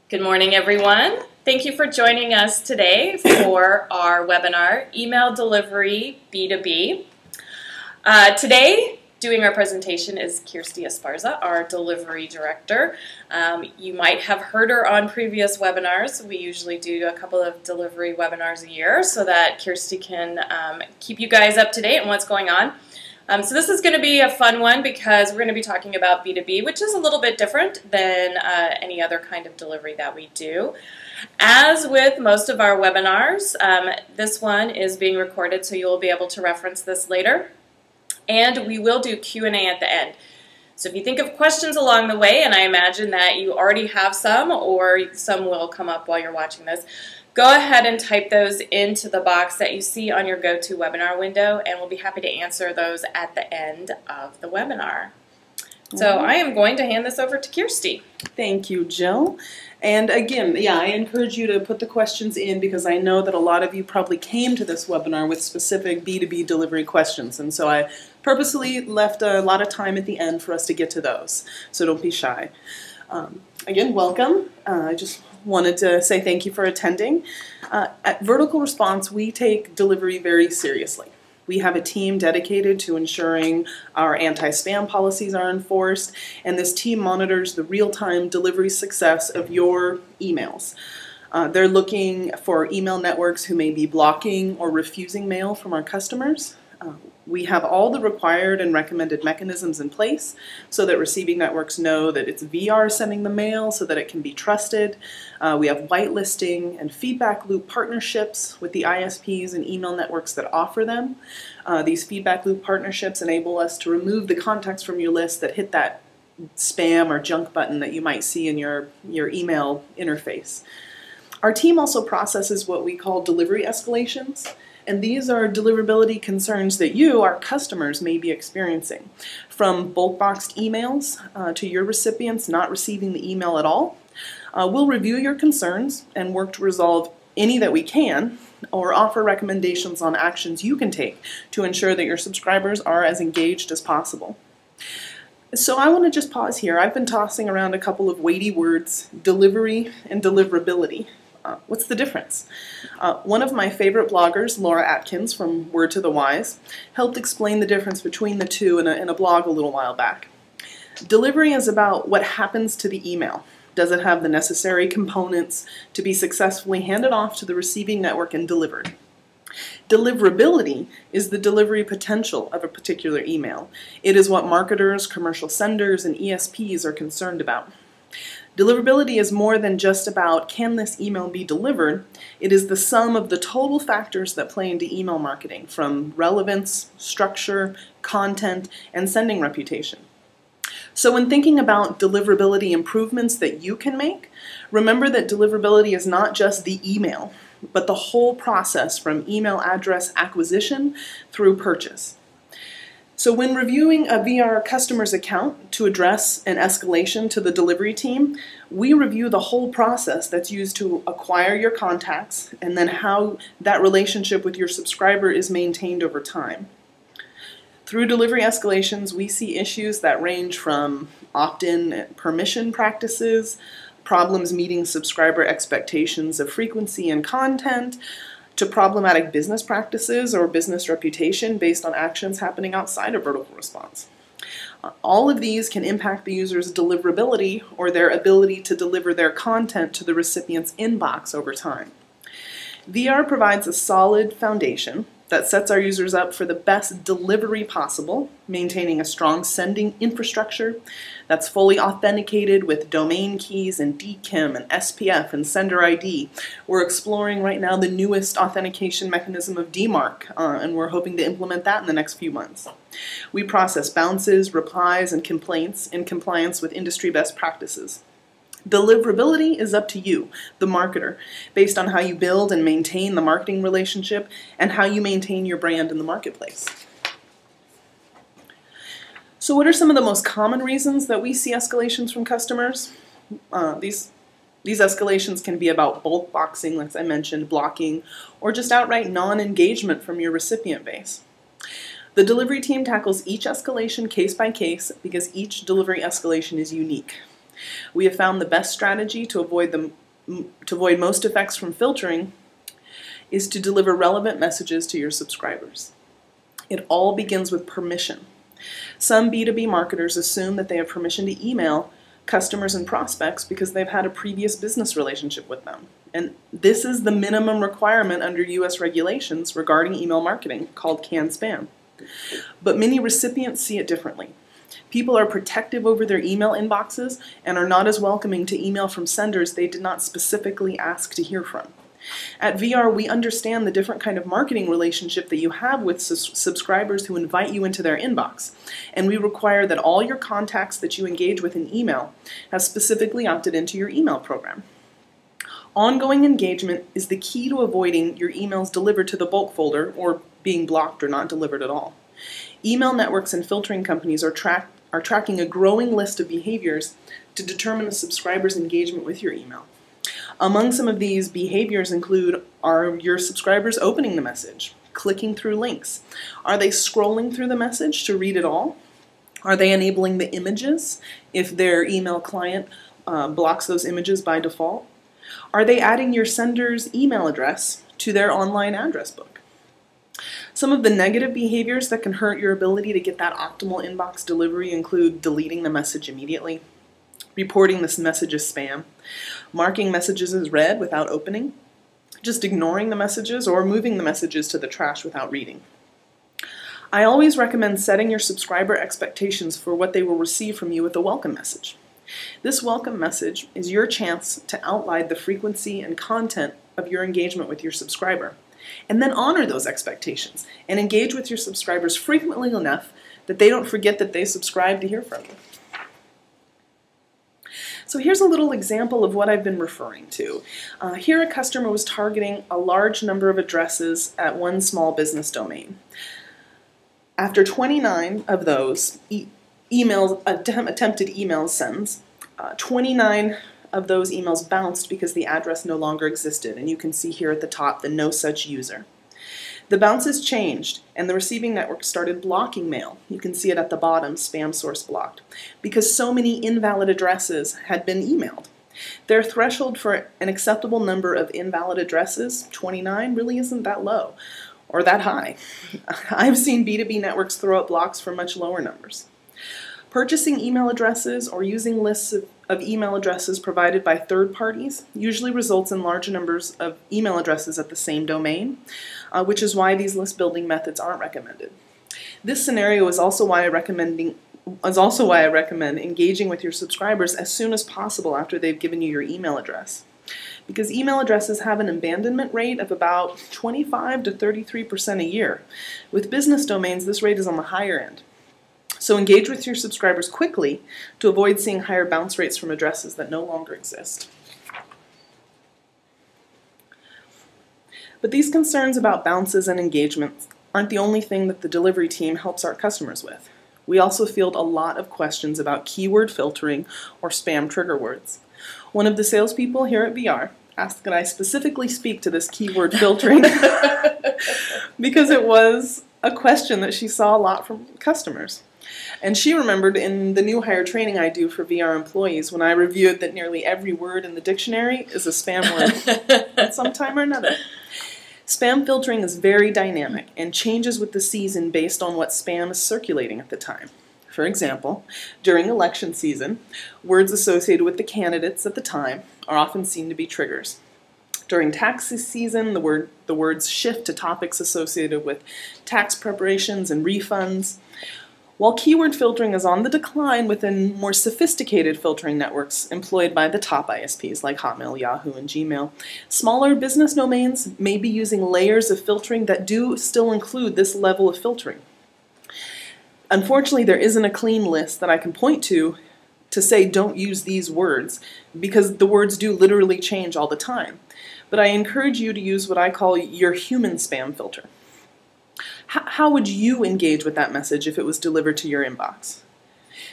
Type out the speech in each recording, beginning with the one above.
Good morning, everyone. Thank you for joining us today for our webinar, Email Delivery B2B. Today, doing our presentation is Kirsty Esparza, our Delivery Director. You might have heard her on previous webinars. We usually do a couple of delivery webinars a year so that Kirsty can keep you guys up to date on what's going on. So this is going to be a fun one because we're going to be talking about B2B, which is a little bit different than any other kind of delivery that we do. As with most of our webinars, this one is being recorded, so you will be able to reference this later. And we will do Q&A at the end. So if you think of questions along the way, and I imagine that you already have some, or some will come up while you're watching this, go ahead and type those into the box that you see on your GoToWebinar window, and we'll be happy to answer those at the end of the webinar. So I am going to hand this over to Kirsty. Thank you, Jill. And again, I encourage you to put the questions in because I know that a lot of you probably came to this webinar with specific B2B delivery questions, and so I purposely left a lot of time at the end for us to get to those, so don't be shy. Again, welcome. I just wanted to say thank you for attending. At VerticalResponse, we take delivery very seriously. We have a team dedicated to ensuring our anti-spam policies are enforced, and this team monitors the real-time delivery success of your emails. They're looking for email networks who may be blocking or refusing mail from our customers. We have all the required and recommended mechanisms in place so that receiving networks know that it's VR sending the mail so that it can be trusted. We have whitelisting and feedback loop partnerships with the ISPs and email networks that offer them. These feedback loop partnerships enable us to remove the contacts from your list that hit that spam or junk button that you might see in your email interface. Our team also processes what we call delivery escalations. And these are deliverability concerns that you, our customers, may be experiencing. From bulk boxed emails to your recipients not receiving the email at all. We'll review your concerns and work to resolve any that we can, or offer recommendations on actions you can take to ensure that your subscribers are as engaged as possible. So I want to just pause here. I've been tossing around a couple of weighty words, delivery and deliverability. What's the difference? One of my favorite bloggers, Laura Atkins from Word to the Wise, helped explain the difference between the two in a blog a little while back. Delivery is about what happens to the email. Does it have the necessary components to be successfully handed off to the receiving network and delivered? Deliverability is the delivery potential of a particular email. It is what marketers, commercial senders, and ESPs are concerned about. Deliverability is more than just about can this email be delivered. It is the sum of the total factors that play into email marketing, from relevance, structure, content, and sending reputation. So when thinking about deliverability improvements that you can make, remember that deliverability is not just the email, but the whole process from email address acquisition through purchase. So when reviewing a VR customer's account to address an escalation to the delivery team, we review the whole process that's used to acquire your contacts and then how that relationship with your subscriber is maintained over time. Through delivery escalations, we see issues that range from opt-in permission practices, problems meeting subscriber expectations of frequency and content, to problematic business practices or business reputation based on actions happening outside of VerticalResponse. All of these can impact the user's deliverability or their ability to deliver their content to the recipient's inbox over time. VR provides a solid foundation that sets our users up for the best delivery possible, maintaining a strong sending infrastructure that's fully authenticated with domain keys and DKIM and SPF and sender ID. We're exploring right now the newest authentication mechanism of DMARC, and we're hoping to implement that in the next few months. We process bounces, replies, and complaints in compliance with industry best practices. Deliverability is up to you, the marketer, based on how you build and maintain the marketing relationship and how you maintain your brand in the marketplace. So what are some of the most common reasons that we see escalations from customers? These escalations can be about bulk boxing, like I mentioned, blocking, or just outright non-engagement from your recipient base. The delivery team tackles each escalation case by case because each delivery escalation is unique. We have found the best strategy to avoid most effects from filtering is to deliver relevant messages to your subscribers. It all begins with permission. Some B2B marketers assume that they have permission to email customers and prospects because they've had a previous business relationship with them. And this is the minimum requirement under US regulations regarding email marketing, called canned spam. But many recipients see it differently. People are protective over their email inboxes and are not as welcoming to email from senders they did not specifically ask to hear from. At VR, we understand the different kind of marketing relationship that you have with subscribers who invite you into their inbox, and we require that all your contacts that you engage with in email have specifically opted into your email program. Ongoing engagement is the key to avoiding your emails delivered to the bulk folder or being blocked or not delivered at all. Email networks and filtering companies are tracking a growing list of behaviors to determine a subscriber's engagement with your email. Among some of these behaviors include, are your subscribers opening the message, clicking through links? Are they scrolling through the message to read it all? Are they enabling the images if their email client blocks those images by default? Are they adding your sender's email address to their online address book? Some of the negative behaviors that can hurt your ability to get that optimal inbox delivery include deleting the message immediately, reporting this message as spam, marking messages as read without opening, just ignoring the messages, or moving the messages to the trash without reading. I always recommend setting your subscriber expectations for what they will receive from you with a welcome message. This welcome message is your chance to outline the frequency and content of your engagement with your subscriber, and then honor those expectations and engage with your subscribers frequently enough that they don't forget that they subscribe to hear from you. So here's a little example of what I've been referring to. Here a customer was targeting a large number of addresses at one small business domain. After 29 of those attempted email sends, 29 of those emails bounced because the address no longer existed, and you can see here at the top the no such user. The bounces changed, and the receiving network started blocking mail. You can see it at the bottom, spam source blocked, because so many invalid addresses had been emailed. Their threshold for an acceptable number of invalid addresses, 29, really isn't that low or that high. I've seen B2B networks throw up blocks for much lower numbers. Purchasing email addresses or using lists of email addresses provided by third parties usually results in large numbers of email addresses at the same domain, which is why these list building methods aren't recommended. This scenario is also why I recommend engaging with your subscribers as soon as possible after they've given you your email address. Because email addresses have an abandonment rate of about 25 to 33% a year. With business domains, this rate is on the higher end. So engage with your subscribers quickly to avoid seeing higher bounce rates from addresses that no longer exist. But these concerns about bounces and engagements aren't the only thing that the delivery team helps our customers with. We also field a lot of questions about keyword filtering or spam trigger words. One of the salespeople here at VR asked that I specifically speak to this keyword filtering because it was a question that she saw a lot from customers. And she remembered in the new hire training I do for VR employees when I reviewed that nearly every word in the dictionary is a spam word at some time or another. Spam filtering is very dynamic and changes with the season based on what spam is circulating at the time. For example, during election season, words associated with the candidates at the time are often seen to be triggers. During tax season, the words shift to topics associated with tax preparations and refunds. While keyword filtering is on the decline within more sophisticated filtering networks employed by the top ISPs like Hotmail, Yahoo, and Gmail, smaller business domains may be using layers of filtering that do still include this level of filtering. Unfortunately, there isn't a clean list that I can point to say don't use these words, because the words do literally change all the time. But I encourage you to use what I call your human spam filter. How would you engage with that message if it was delivered to your inbox?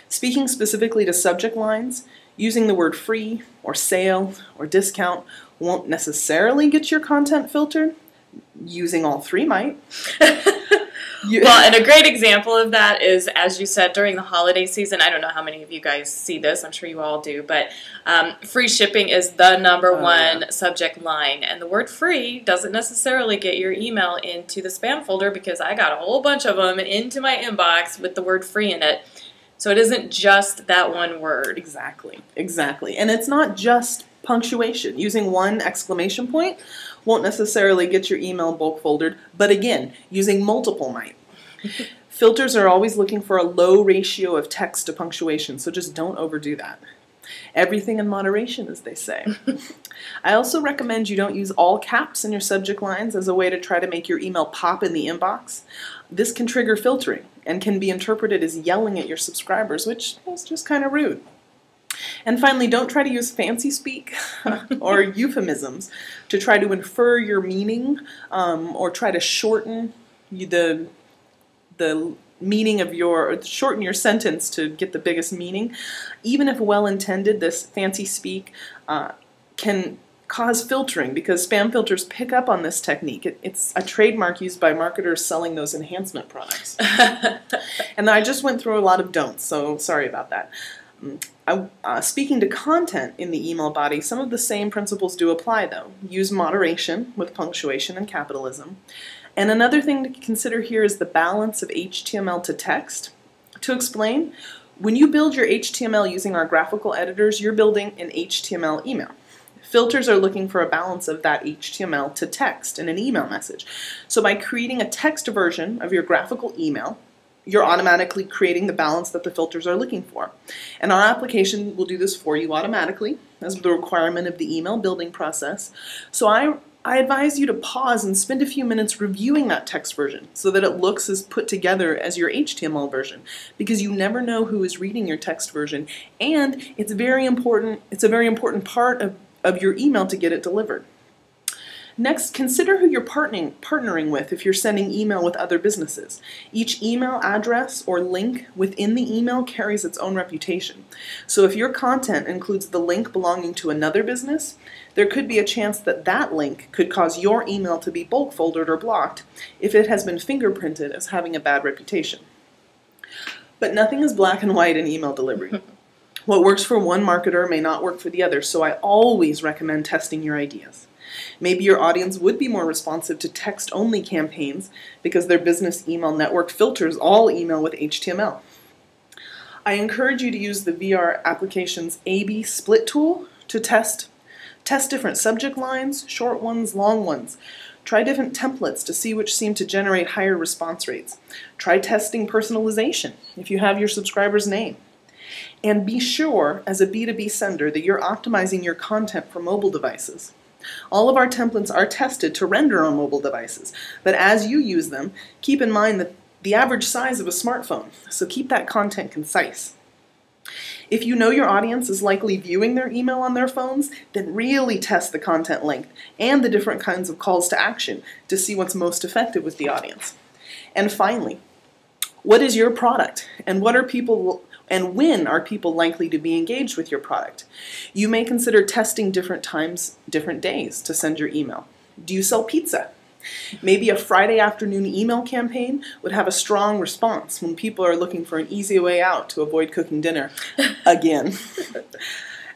Speaking specifically to subject lines, using the word free or sale or discount won't necessarily get your content filtered. Using all three might. Well, and a great example of that is, as you said, during the holiday season, I don't know how many of you guys see this, I'm sure you all do, but free shipping is the number one subject line, and the word free doesn't necessarily get your email into the spam folder because I got a whole bunch of them into my inbox with the word free in it. So it isn't just that one word. Exactly, exactly. And it's not just punctuation. Using one exclamation point won't necessarily get your email bulk foldered, but again, using multiple might. Filters are always looking for a low ratio of text to punctuation, so just don't overdo that. Everything in moderation, as they say. I also recommend you don't use all caps in your subject lines as a way to try to make your email pop in the inbox. This can trigger filtering and can be interpreted as yelling at your subscribers, which is just kind of rude. And finally, don't try to use fancy speak or euphemisms to try to infer your meaning or try to shorten the meaning of shorten your sentence to get the biggest meaning. Even if well-intended, this fancy speak can cause filtering because spam filters pick up on this technique. It's a trademark used by marketers selling those enhancement products. And I just went through a lot of don'ts, so sorry about that. Speaking to content in the email body, some of the same principles do apply though. Use moderation with punctuation and capitalism. And another thing to consider here is the balance of HTML to text. To explain, when you build your HTML using our graphical editors, you're building an HTML email. Filters are looking for a balance of that HTML to text in an email message. So by creating a text version of your graphical email, you're automatically creating the balance that the filters are looking for. And our application will do this for you automatically as the requirement of the email building process. So I advise you to pause and spend a few minutes reviewing that text version so that it looks as put together as your HTML version, because you never know who is reading your text version, and it's a very important part of your email to get it delivered. Next, consider who you're partnering with if you're sending email with other businesses. Each email address or link within the email carries its own reputation. So if your content includes the link belonging to another business, there could be a chance that that link could cause your email to be bulk foldered or blocked if it has been fingerprinted as having a bad reputation. But nothing is black and white in email delivery. What works for one marketer may not work for the other, so I always recommend testing your ideas. Maybe your audience would be more responsive to text-only campaigns because their business email network filters all email with HTML. I encourage you to use the VR application's A/B split tool to test different subject lines, short ones, long ones. Try different templates to see which seem to generate higher response rates. Try testing personalization if you have your subscriber's name. And be sure, as a B2B sender, that you're optimizing your content for mobile devices. All of our templates are tested to render on mobile devices, but as you use them, keep in mind that the average size of a smartphone, so keep that content concise. If you know your audience is likely viewing their email on their phones, then really test the content length and the different kinds of calls to action to see what's most effective with the audience. And finally, what is your product, and when are people likely to be engaged with your product? You may consider testing different times, different days to send your email. Do you sell pizza? Maybe a Friday afternoon email campaign would have a strong response when people are looking for an easy way out to avoid cooking dinner again.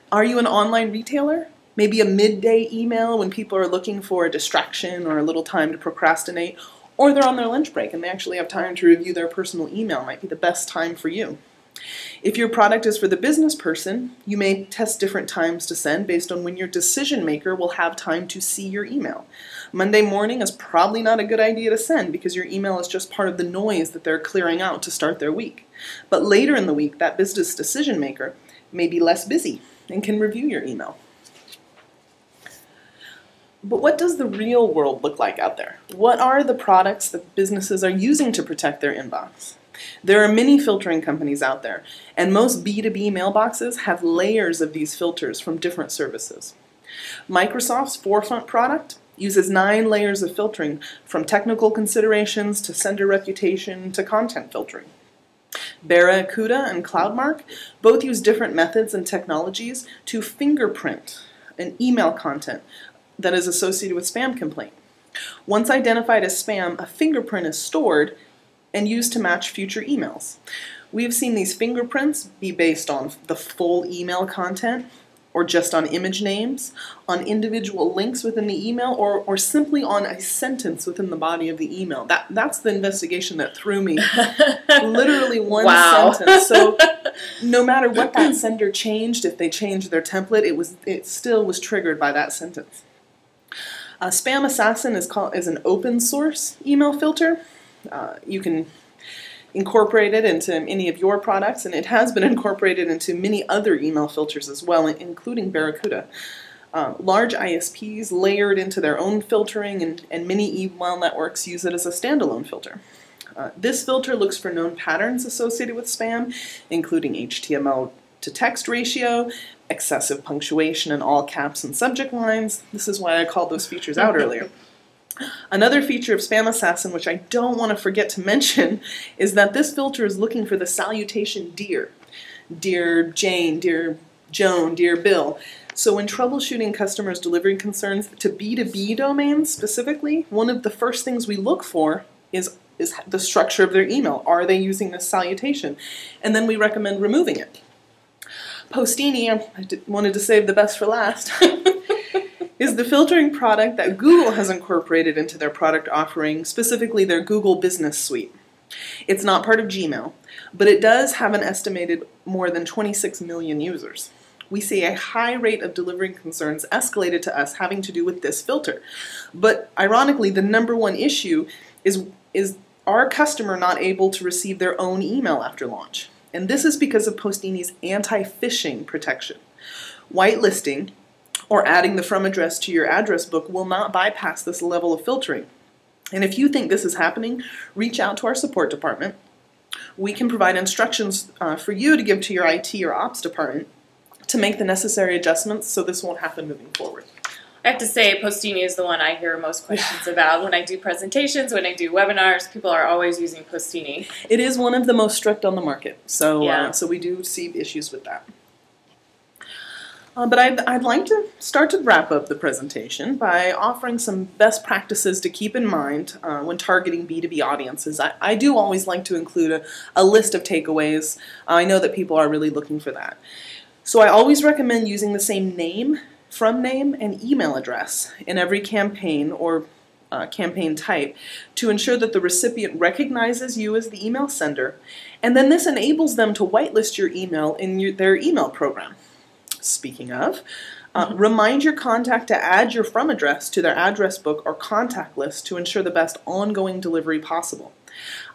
Are you an online retailer? Maybe a midday email when people are looking for a distraction or a little time to procrastinate, or they're on their lunch break and they actually have time to review their personal email might be the best time for you. If your product is for the business person, you may test different times to send based on when your decision maker will have time to see your email. Monday morning is probably not a good idea to send because your email is just part of the noise that they're clearing out to start their week. But later in the week, that business decision maker may be less busy and can review your email. But what does the real world look like out there? What are the products that businesses are using to protect their inbox? There are many filtering companies out there, and most B2B mailboxes have layers of these filters from different services. Microsoft's Forefront product uses 9 layers of filtering, from technical considerations to sender reputation to content filtering. BARRACUDA and CloudMark both use different methods and technologies to fingerprint an email content that is associated with spam complaint. Once identified as spam, a fingerprint is stored and used to match future emails. We have seen these fingerprints be based on the full email content, or just on image names, on individual links within the email, or simply on a sentence within the body of the email. That's the investigation that threw me. Literally one Wow. sentence. So no matter what that sender changed, if they changed their template, it still was triggered by that sentence. Spam Assassin is an open source email filter. You can incorporate it into any of your products, and it has been incorporated into many other email filters as well, including Barracuda. Large ISPs layered into their own filtering, and many email networks use it as a standalone filter. This filter looks for known patterns associated with spam, including HTML to text ratio, excessive punctuation in all caps and subject lines. This is why I called those features out earlier. Another feature of Spam Assassin, which I don't want to forget to mention, is that this filter is looking for the salutation dear. Dear Jane, dear Joan, dear Bill. So when troubleshooting customers' delivery concerns to B2B domains specifically, one of the first things we look for is the structure of their email. Are they using this salutation? And then we recommend removing it. Postini, I wanted to save the best for last, is the filtering product that Google has incorporated into their product offering, specifically their Google Business Suite. It's not part of Gmail, but it does have an estimated more than 26 million users. We see a high rate of delivery concerns escalated to us having to do with this filter. But ironically, the number one issue is our customer not able to receive their own email after launch. And this is because of Postini's anti-phishing protection. Whitelisting, or adding the from address to your address book, will not bypass this level of filtering. And if you think this is happening, reach out to our support department. We can provide instructions for you to give to your IT or ops department to make the necessary adjustments so this won't happen moving forward. I have to say, Postini is the one I hear most questions about when I do presentations, when I do webinars. People are always using Postini. It is one of the most strict on the market, so Yeah. so we do see issues with that. But I'd like to start to wrap up the presentation by offering some best practices to keep in mind when targeting B2B audiences. I do always like to include a list of takeaways. I know that people are really looking for that. So I always recommend using the same name, from name, and email address in every campaign or campaign type to ensure that the recipient recognizes you as the email sender, and then this enables them to whitelist your email in their email program. Speaking of, remind your contact to add your from address to their address book or contact list to ensure the best ongoing delivery possible.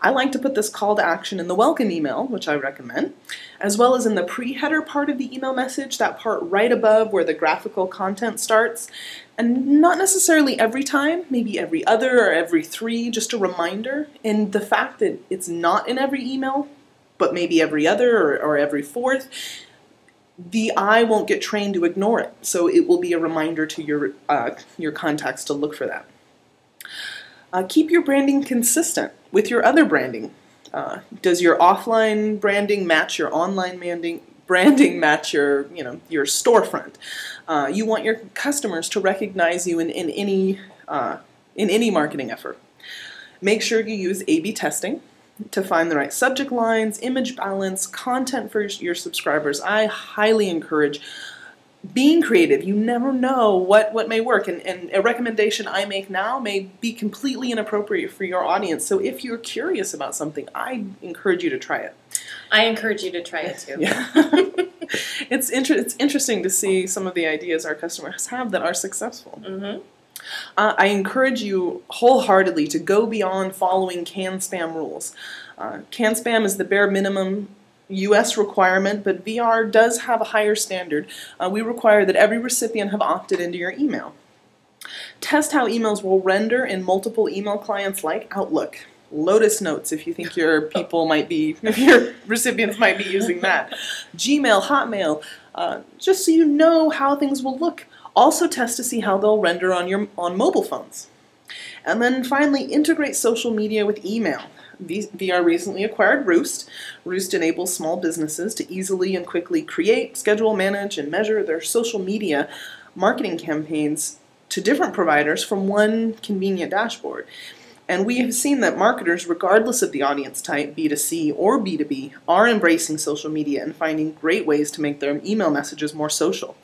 I like to put this call to action in the welcome email, which I recommend, as well as in the pre-header part of the email message, that part right above where the graphical content starts. And not necessarily every time, maybe every other or every three, just a reminder. And the fact that it's not in every email, but maybe every other or every fourth, the eye won't get trained to ignore it. So it will be a reminder to your contacts to look for that. Keep your branding consistent with your other branding. Does your offline branding match your online branding match your storefront? You want your customers to recognize you in any marketing effort. Make sure you use A/B testing to find the right subject lines, image balance, content for your subscribers. I highly encourage being creative. You never know what may work, and a recommendation I make now may be completely inappropriate for your audience. So if you're curious about something, I encourage you to try it. I encourage you to try it too. Yeah. It's interesting to see some of the ideas our customers have that are successful. Mm-hmm. I encourage you wholeheartedly to go beyond following CAN-SPAM rules. CAN-SPAM is the bare minimum U.S. requirement, but VR does have a higher standard. We require that every recipient have opted into your email. Test how emails will render in multiple email clients like Outlook. Lotus Notes, if you think your recipients might be using that. Gmail, Hotmail, just so you know how things will look. Also test to see how they'll render on mobile phones. And then finally, integrate social media with email. VR recently acquired Roost. Roost enables small businesses to easily and quickly create, schedule, manage, and measure their social media marketing campaigns to different providers from one convenient dashboard. And we have seen that marketers, regardless of the audience type, B2C or B2B, are embracing social media and finding great ways to make their email messages more social.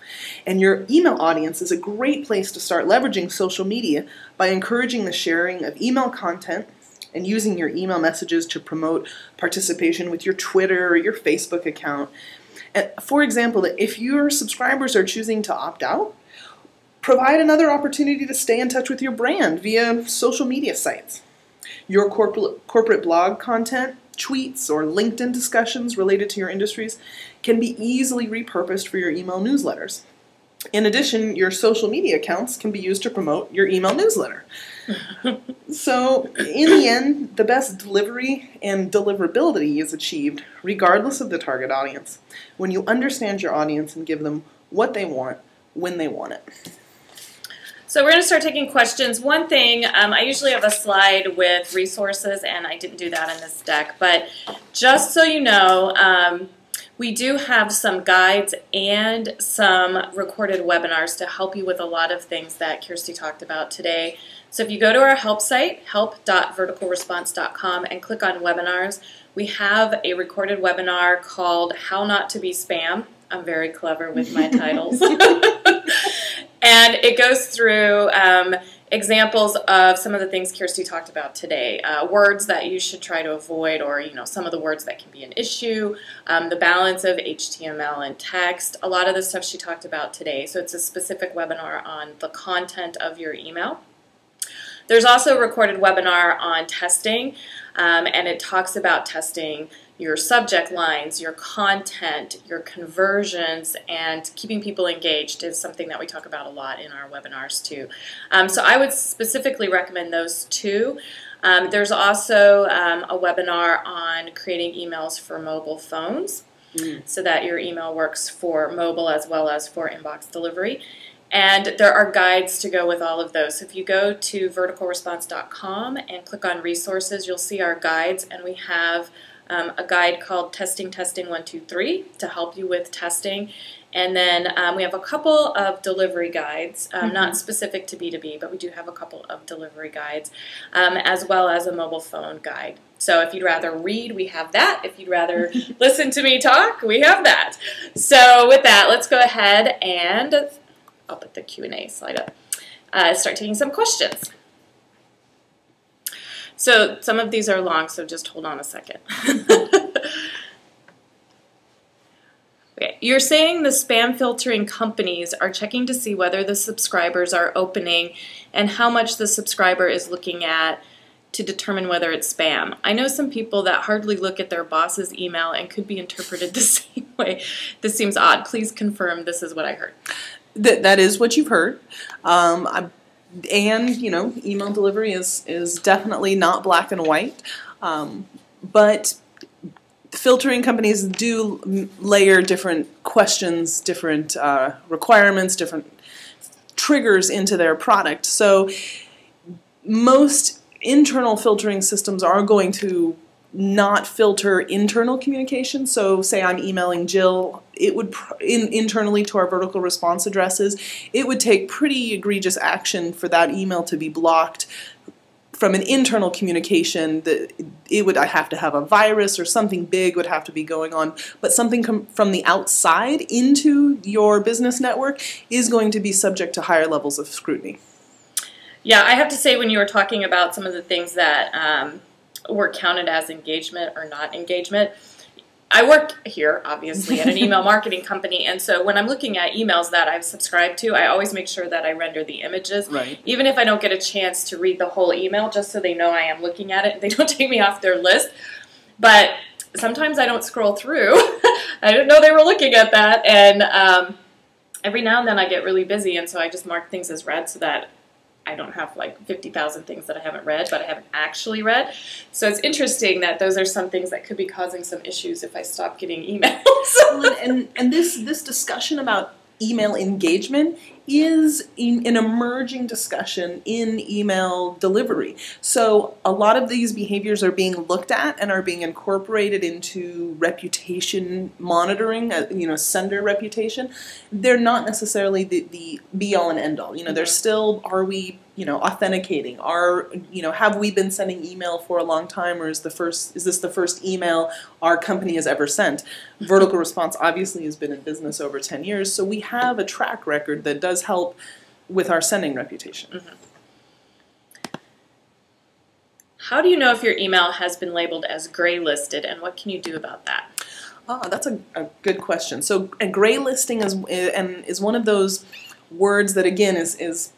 And your email audience is a great place to start leveraging social media by encouraging the sharing of email content and using your email messages to promote participation with your Twitter or your Facebook account. And for example, if your subscribers are choosing to opt out, provide another opportunity to stay in touch with your brand via social media sites. Your corporate blog content, tweets, or LinkedIn discussions related to your industries can be easily repurposed for your email newsletters. In addition, your social media accounts can be used to promote your email newsletter. So, in the end, the best delivery and deliverability is achieved regardless of the target audience, when you understand your audience and give them what they want when they want it. So we're going to start taking questions. One thing, I usually have a slide with resources, and I didn't do that in this deck, but just so you know, we do have some guides and some recorded webinars to help you with a lot of things that Kirsty talked about today. So if you go to our help site, help.verticalresponse.com, and click on webinars, we have a recorded webinar called How Not to Be Spam. I'm very clever with my titles. And it goes through examples of some of the things Kirsty talked about today. Words that you should try to avoid, or some of the words that can be an issue, the balance of HTML and text, a lot of the stuff she talked about today. So it's a specific webinar on the content of your email. There's also a recorded webinar on testing, and it talks about testing your subject lines, your content, your conversions, and keeping people engaged is something that we talk about a lot in our webinars too. So I would specifically recommend those two. There's also a webinar on creating emails for mobile phones so that your email works for mobile as well as for inbox delivery. And there are guides to go with all of those. So if you go to verticalresponse.com and click on resources, you'll see our guides, and we have a guide called Testing 123 to help you with testing. And then we have a couple of delivery guides, not specific to B2B, but we do have a couple of delivery guides, as well as a mobile phone guide. So if you'd rather read, we have that. If you'd rather listen to me talk, we have that. So with that, let's go ahead and I'll put the Q&A slide up. Start taking some questions. So some of these are long, so just hold on a second. Okay. You're saying the spam filtering companies are checking to see whether the subscribers are opening and how much the subscriber is looking at to determine whether it's spam. I know some people that hardly look at their boss's email and could be interpreted the same way. This seems odd. Please confirm this is what I heard. That is what you've heard. And, email delivery is definitely not black and white. But filtering companies do layer different questions, different requirements, different triggers into their product. So most internal filtering systems are going to not filter internal communication. So say I'm emailing Jill, it would internally to our vertical response addresses, it would take pretty egregious action for that email to be blocked from an internal communication. That I have to have a virus or something big would have to be going on, but something from the outside into your business network is going to be subject to higher levels of scrutiny. Yeah, I have to say, when you were talking about some of the things that were counted as engagement or not engagement, I work here, obviously, at an email marketing company, and so when I'm looking at emails that I've subscribed to, I always make sure that I render the images, right, even if I don't get a chance to read the whole email, just so they know I am looking at it. They don't take me off their list, but sometimes I don't scroll through. I didn't know they were looking at that, and every now and then I get really busy, and so I just mark things as read so that I don't have like 50,000 things that I haven't read, but I haven't actually read. So it's interesting that those are some things that could be causing some issues if I stop getting emails. and this discussion about email engagement is an emerging discussion in email delivery. So a lot of these behaviors are being looked at and are being incorporated into reputation monitoring, sender reputation. They're not necessarily the be-all and end-all. There's still, are we authenticating? Have we been sending email for a long time, or is this the first email our company has ever sent? Vertical Response obviously has been in business over 10 years, so we have a track record that does help with our sending reputation. Mm-hmm. How do you know if your email has been labeled as gray listed, and what can you do about that? That's a good question. So a gray listing is one of those words that, again, is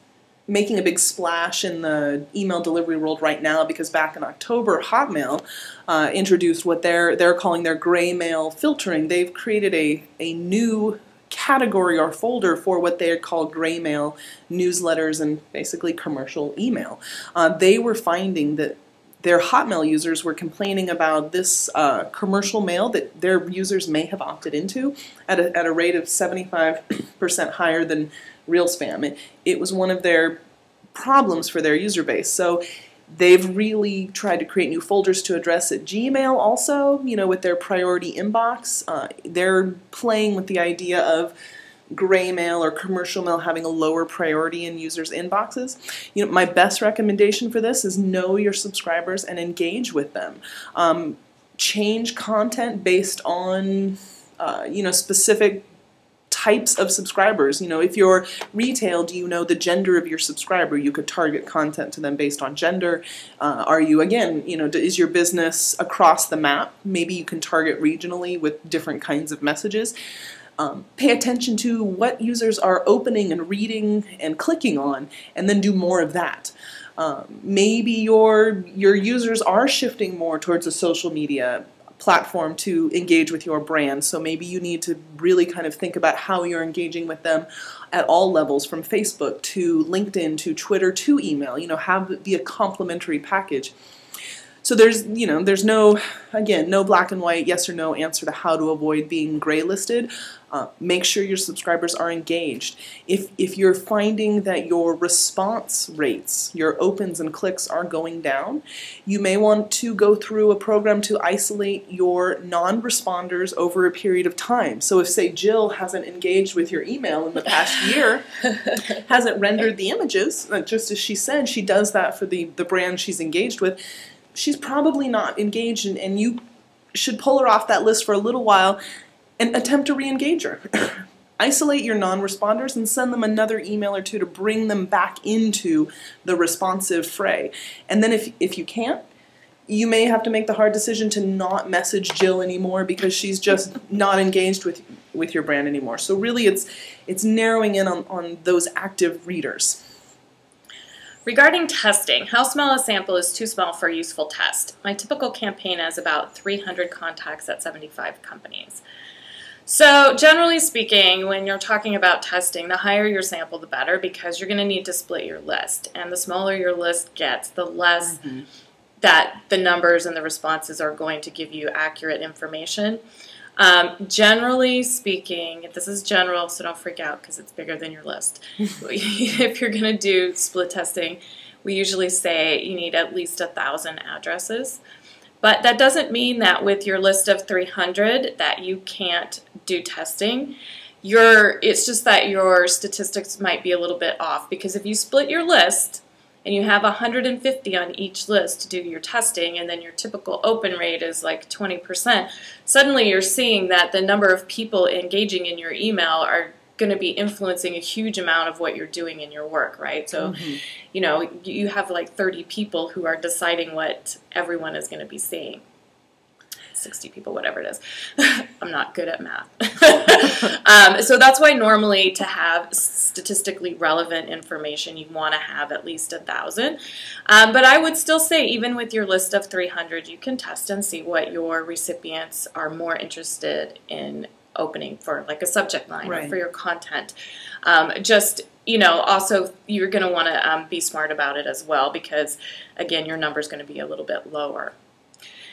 making a big splash in the email delivery world right now, because back in October, Hotmail introduced what they're calling their gray mail filtering. They've created a new category or folder for what they call gray mail newsletters and basically commercial email. They were finding that their Hotmail users were complaining about this commercial mail that their users may have opted into at a rate of 75% higher than real spam. It was one of their problems for their user base. So they've really tried to create new folders to address it. Gmail also, with their priority inbox, they're playing with the idea of gray mail or commercial mail having a lower priority in users' inboxes. My best recommendation for this is know your subscribers and engage with them. Change content based on specific types of subscribers. If you're retail, do you know the gender of your subscriber? You could target content to them based on gender. Are you, again, is your business across the map? Maybe you can target regionally with different kinds of messages. Pay attention to what users are opening and reading and clicking on, and then do more of that. Maybe your users are shifting more towards a social media platform to engage with your brand, so maybe you need to really kind of think about how you're engaging with them at all levels, from Facebook to LinkedIn to Twitter to email. Have it be a complementary package. So there's no black and white yes or no answer to how to avoid being gray listed. Make sure your subscribers are engaged. If you're finding that your response rates, your opens and clicks are going down, you may want to go through a program to isolate your non-responders over a period of time. So if, say, Jill hasn't engaged with your email in the past year, hasn't rendered the images, just as she said, she does that for the brand she's engaged with, she's probably not engaged, and you should pull her off that list for a little while and attempt to re-engage her. Isolate your non-responders and send them another email or two to bring them back into the responsive fray. And then if you can't, you may have to make the hard decision to not message Jill anymore because she's just not engaged with your brand anymore. So really it's narrowing in on those active readers. Regarding testing, how small a sample is too small for a useful test? My typical campaign has about 300 contacts at 75 companies. So generally speaking, when you're talking about testing, the higher your sample, the better, because you're going to need to split your list. And the smaller your list gets, the less that the numbers and the responses are going to give you accurate information. Generally speaking, this is general, so don't freak out because it's bigger than your list. If you're going to do split testing, we usually say you need at least 1,000 addresses. But that doesn't mean that with your list of 300 that you can't do testing. It's just that your statistics might be a little bit off, because if you split your list and you have 150 on each list to do your testing, and then your typical open rate is like 20%, suddenly you're seeing that the number of people engaging in your email are going to be influencing a huge amount of what you're doing in your work, right? So, you have like 30 people who are deciding what everyone is going to be seeing. 60 people, whatever it is. I'm not good at math. So that's why normally to have statistically relevant information, you want to have at least 1,000. But I would still say, even with your list of 300, you can test and see what your recipients are more interested in opening for, like a subject line, or for your content. Also you're going to want to be smart about it as well, because again, your number is going to be a little bit lower.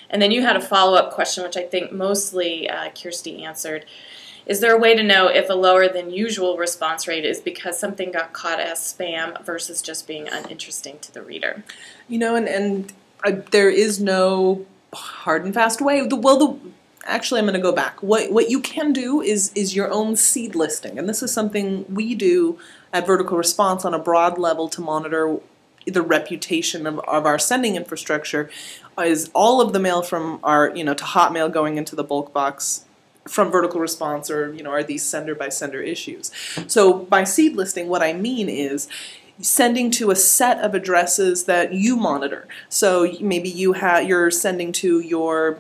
And then you had a follow-up question, which I think mostly Kirsty answered. Is there a way to know if a lower than usual response rate is because something got caught as spam versus just being uninteresting to the reader? You know, and there is no hard and fast way. Actually, I'm going to go back. What you can do is your own seed listing, and this is something we do at Vertical Response on a broad level to monitor the reputation of our sending infrastructure. Is all of the mail from our, to Hotmail going into the bulk box from Vertical Response, or are these sender by sender issues? So by seed listing, what I mean is sending to a set of addresses that you monitor. So maybe you're sending to your,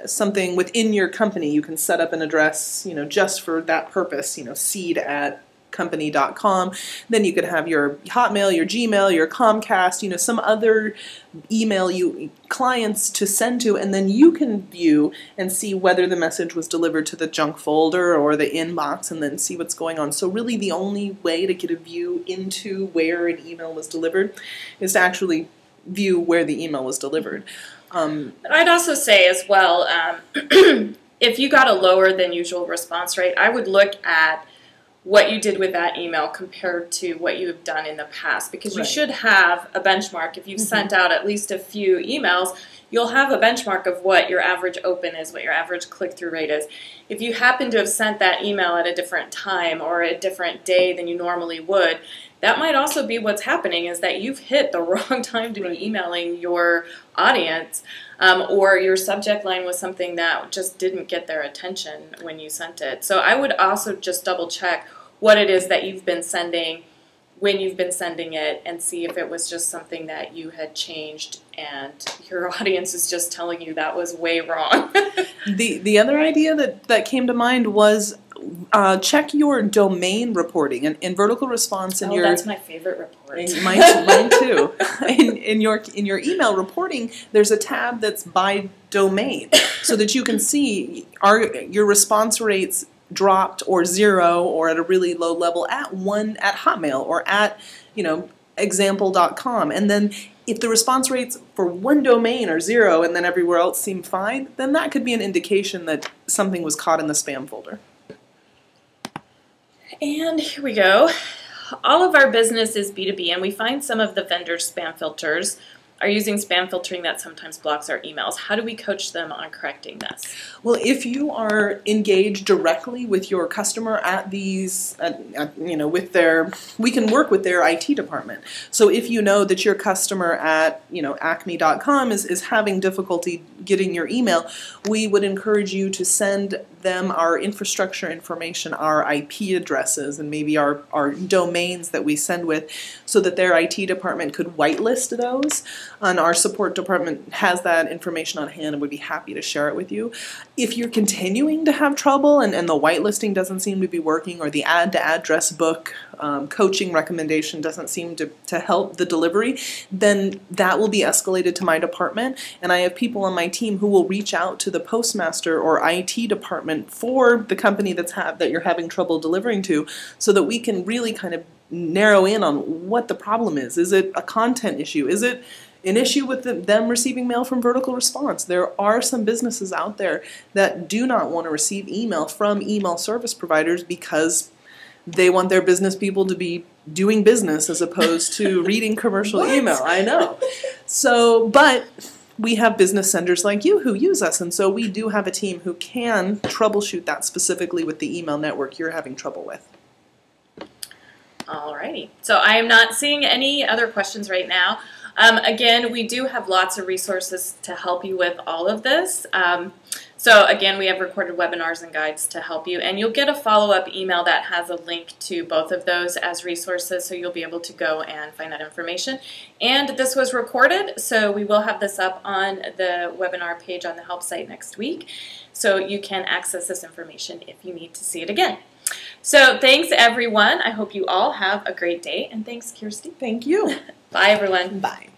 something within your company. You can set up an address, just for that purpose, seed@company.com. Then you could have your Hotmail, your Gmail, your Comcast, some other email clients to send to, and then you can view and see whether the message was delivered to the junk folder or the inbox, and then see what's going on. So really the only way to get a view into where an email was delivered is to actually view where the email was delivered. I'd also say as well, if you got a lower than usual response rate, I would look at what you did with that email compared to what you have done in the past, because you should have a benchmark. If you've sent out at least a few emails, you'll have a benchmark of what your average open is, what your average click-through rate is. If you happen to have sent that email at a different time or a different day than you normally would, that might also be what's happening, is that you've hit the wrong time to be emailing your audience, or your subject line was something that just didn't get their attention when you sent it. So I would also just double check what it is that you've been sending, when you've been sending it, and see if it was just something that you had changed and your audience is just telling you that was way wrong. The other idea that came to mind was check your domain reporting. And in Vertical Response, that's my favorite report. Mine too. In your email reporting, there's a tab that's by domain, so that you can see your response rates dropped or zero or at a really low level at Hotmail or at example.com. And then if the response rates for one domain are zero and then everywhere else seem fine, then that could be an indication that something was caught in the spam folder. And here we go. All of our business is B2B, and we find some of the vendor spam filters are using spam filtering that sometimes blocks our emails. How do we coach them on correcting this? Well, if you are engaged directly with your customer at these, we can work with their IT department. So if you know that your customer at, acme.com is having difficulty getting your email, we would encourage you to send them our infrastructure information, our IP addresses, and maybe our domains that we send with, so that their IT department could whitelist those. And our support department has that information on hand and would be happy to share it with you. If you're continuing to have trouble and the whitelisting doesn't seem to be working, or the add to address book coaching recommendation doesn't seem to help the delivery, then that will be escalated to my department, and I have people on my team who will reach out to the postmaster or IT department for the company that you're having trouble delivering to, so that we can really kind of narrow in on what the problem is. Is it a content issue? Is it an issue with them receiving mail from Vertical Response? There are some businesses out there that do not want to receive email from email service providers because they want their business people to be doing business as opposed to reading commercial email. I know. So, but we have business senders like you who use us, and so we do have a team who can troubleshoot that specifically with the email network you're having trouble with. Alrighty. So I am not seeing any other questions right now. Again, we do have lots of resources to help you with all of this. So again, we have recorded webinars and guides to help you, and you'll get a follow-up email that has a link to both of those as resources, so you'll be able to go and find that information. And this was recorded, so we will have this up on the webinar page on the help site next week, so you can access this information if you need to see it again. So thanks, everyone. I hope you all have a great day, and thanks, Kirsty. Thank you. Bye, everyone. Bye.